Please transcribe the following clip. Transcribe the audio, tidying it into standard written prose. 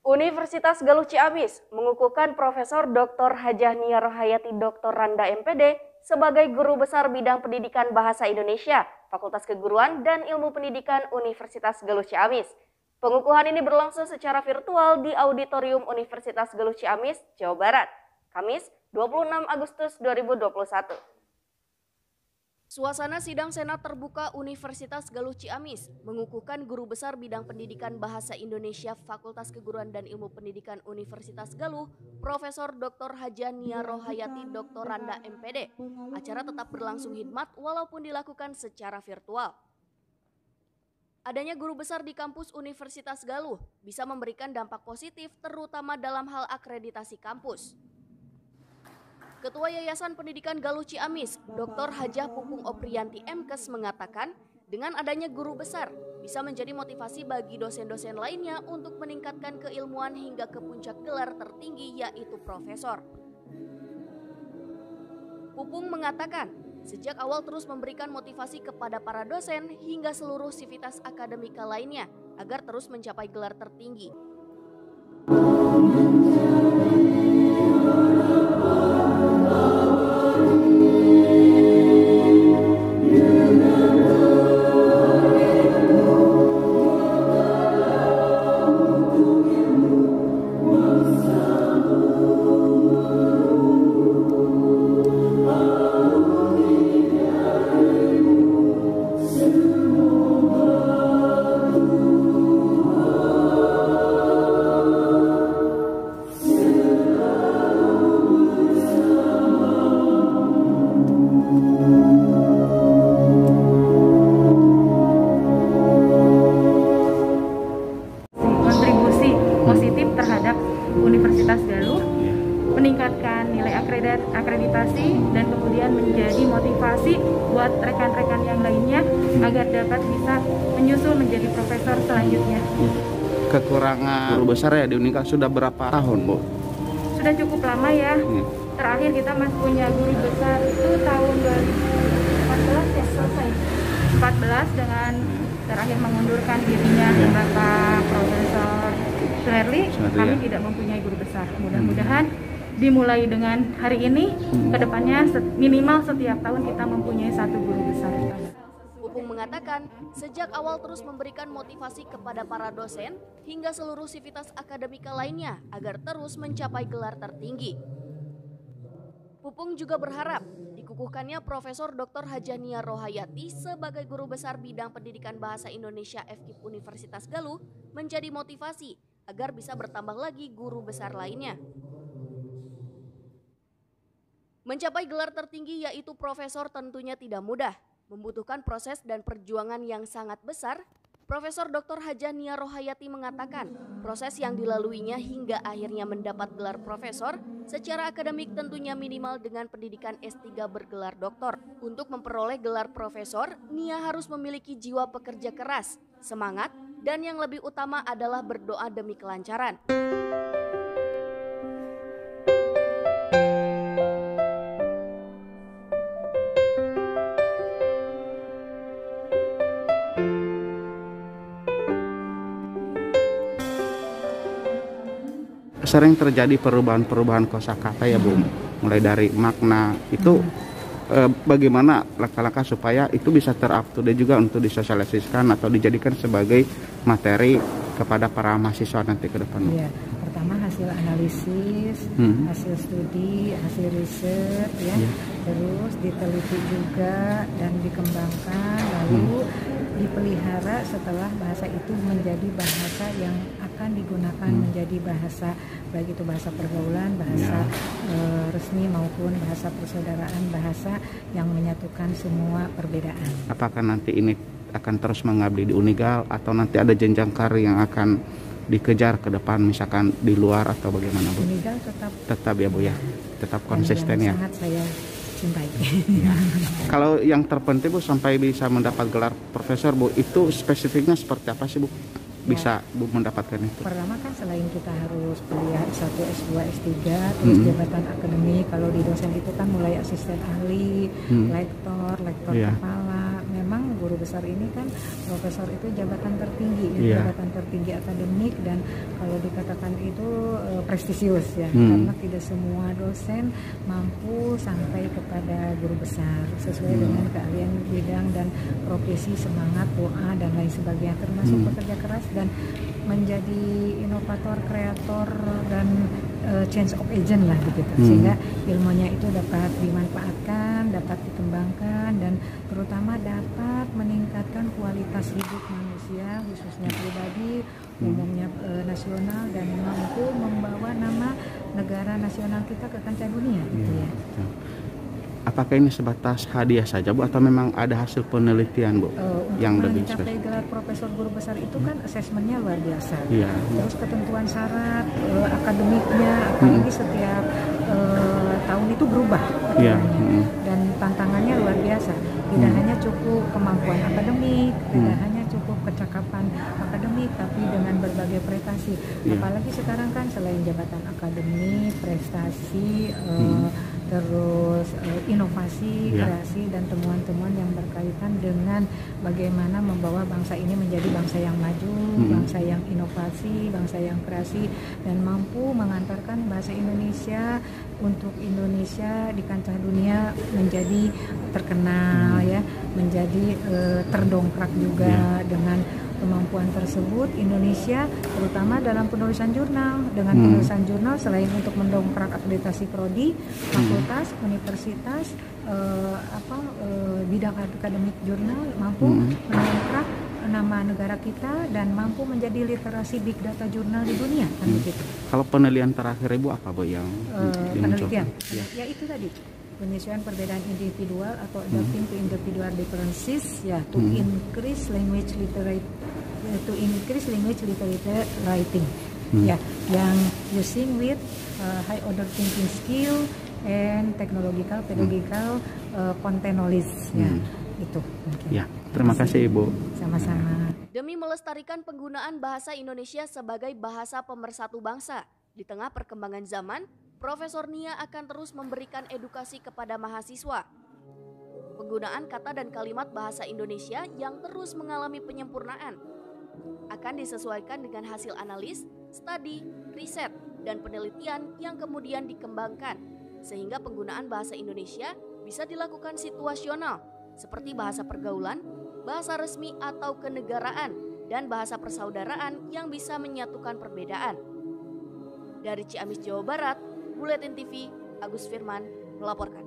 Universitas Galuh Ciamis mengukuhkan Profesor Dr. Hajah Nia Rohayati Dr. Randa MPD sebagai Guru Besar Bidang Pendidikan Bahasa Indonesia, Fakultas Keguruan dan Ilmu Pendidikan Universitas Galuh Ciamis. Pengukuhan ini berlangsung secara virtual di Auditorium Universitas Galuh Ciamis, Jawa Barat, Kamis 26 Agustus 2021. Suasana sidang Senat Terbuka Universitas Galuh Ciamis mengukuhkan Guru Besar Bidang Pendidikan Bahasa Indonesia Fakultas Keguruan dan Ilmu Pendidikan Universitas Galuh, Profesor Dr. Hajah Nia Rohayati Dr. Randa MPD. Acara tetap berlangsung hikmat walaupun dilakukan secara virtual. Adanya guru besar di kampus Universitas Galuh bisa memberikan dampak positif terutama dalam hal akreditasi kampus. Ketua Yayasan Pendidikan Galuh Ciamis, Dr. Hajah Pupung Opriyanti MKes mengatakan, dengan adanya guru besar bisa menjadi motivasi bagi dosen-dosen lainnya untuk meningkatkan keilmuan hingga ke puncak gelar tertinggi yaitu profesor. Pupung mengatakan, sejak awal terus memberikan motivasi kepada para dosen hingga seluruh sivitas akademika lainnya agar terus mencapai gelar tertinggi. Positif terhadap Universitas Galuh, meningkatkan nilai akreditasi dan kemudian menjadi motivasi buat rekan-rekan yang lainnya agar dapat bisa menyusul menjadi profesor selanjutnya. Kekurangan guru besar ya di Unika sudah berapa tahun, Bu? Sudah cukup lama ya. Terakhir kita masih punya guru besar itu tahun 2014 ya, selesai. 14 dengan terakhir mengundurkan dirinya Bapak Profesor Suherli, kami tidak mempunyai guru besar. Mudah-mudahan dimulai dengan hari ini, kedepannya minimal setiap tahun kita mempunyai satu guru besar. Pupung mengatakan, sejak awal terus memberikan motivasi kepada para dosen hingga seluruh sivitas akademika lainnya agar terus mencapai gelar tertinggi. Pupung juga berharap dikukuhkannya Profesor Dr. Hajah Nia Rohayati sebagai Guru Besar Bidang Pendidikan Bahasa Indonesia FKIP Universitas Galuh menjadi motivasi agar bisa bertambah lagi guru besar lainnya. Mencapai gelar tertinggi yaitu profesor tentunya tidak mudah, membutuhkan proses dan perjuangan yang sangat besar. Profesor Dr. Hajah Nia Rohayati mengatakan, proses yang dilaluinya hingga akhirnya mendapat gelar profesor secara akademik tentunya minimal dengan pendidikan S3 bergelar doktor. Untuk memperoleh gelar profesor, Nia harus memiliki jiwa pekerja keras, semangat, dan yang lebih utama adalah berdoa demi kelancaran. Sering terjadi perubahan-perubahan kosakata ya, Bu. Mulai dari makna itu bagaimana langkah-langkah supaya itu bisa ter-up-to-date juga untuk disosialisasikan atau dijadikan sebagai materi kepada para mahasiswa nanti ke depan. Iya, pertama hasil analisis, hasil studi, hasil riset ya, terus diteliti juga dan dikembangkan, lalu dipelihara setelah bahasa itu menjadi bahasa yang akan digunakan menjadi bahasa, baik itu bahasa pergaulan, bahasa resmi maupun bahasa persaudaraan, bahasa yang menyatukan semua perbedaan. Apakah nanti ini akan terus mengabdi di Unigal atau nanti ada jenjang karir yang akan dikejar ke depan misalkan di luar atau bagaimana, Bu? Unigal tetap ya, Bu ya, tetap konsisten ya. Sangat saya cintai. Ya. Kalau yang terpenting, Bu, sampai bisa mendapat gelar profesor, Bu, itu spesifiknya seperti apa sih, Bu? Bisa Bu mendapatkan itu? Pertama kan selain kita harus kuliah S1, S2, S3, terus jabatan akademik, kalau di dosen itu kan mulai asisten ahli, lektor kepala. Memang guru besar ini kan profesor itu jabatan tertinggi, jabatan tertinggi akademik, dan kalau dikatakan itu prestisius ya, karena tidak semua dosen mampu sampai kepada guru besar sesuai dengan keahlian bidang dan profesi, semangat, doa dan lain sebagainya, termasuk bekerja keras dan menjadi inovator, kreator dan change of agent lah begitu, sehingga ilmunya itu dapat dimanfaatkan, dapat dikembangkan, dan terutama dapat meningkatkan kualitas hidup manusia khususnya pribadi, umumnya nasional, dan mampu membawa nama negara nasional kita ke kancah dunia gitu ya. Apakah ini sebatas hadiah saja Bu, atau memang ada hasil penelitian Bu yang lebih spesial? Mencapai gelar profesor guru besar itu kan asesmennya luar biasa. Terus ketentuan syarat akademiknya, apalagi setiap tahun itu berubah dan tantangannya luar biasa. Tidak hanya cukup kemampuan akademik, tidak hanya cukup kecakapan akademik, tapi dengan berbagai prestasi. Apalagi sekarang kan selain jabatan akademik, prestasi, terus inovasi, kreasi, dan temuan-temuan yang berkaitan dengan bagaimana membawa bangsa ini menjadi bangsa yang maju, bangsa yang inovasi, bangsa yang kreasi, dan mampu mengantarkan bahasa Indonesia untuk Indonesia di kancah dunia menjadi terkenal ya, menjadi terdongkrak juga. Dengan kemampuan tersebut Indonesia terutama dalam penulisan jurnal, dengan penulisan jurnal selain untuk mendongkrak akreditasi prodi, fakultas, universitas, bidang akademik jurnal, mampu mendongkrak nama negara kita dan mampu menjadi literasi big data jurnal di dunia kan begitu. Kalau penelitian terakhir Ibu apa Bu yang penelitian? Ya itu tadi, penyesuaian perbedaan individual atau adapting to individual differences ya, to increase language literacy, writing ya, yang using with high order thinking skill and technological, pedagogical, content knowledge ya, itu. Ya, terima kasih Ibu. Sama-sama. Demi melestarikan penggunaan bahasa Indonesia sebagai bahasa pemersatu bangsa di tengah perkembangan zaman, Profesor Nia akan terus memberikan edukasi kepada mahasiswa. Penggunaan kata dan kalimat bahasa Indonesia yang terus mengalami penyempurnaan akan disesuaikan dengan hasil analis, studi, riset, dan penelitian yang kemudian dikembangkan, sehingga penggunaan bahasa Indonesia bisa dilakukan situasional, seperti bahasa pergaulan, bahasa resmi atau kenegaraan, dan bahasa persaudaraan yang bisa menyatukan perbedaan. Dari Ciamis, Jawa Barat, Buletin TV, Agus Firman melaporkan.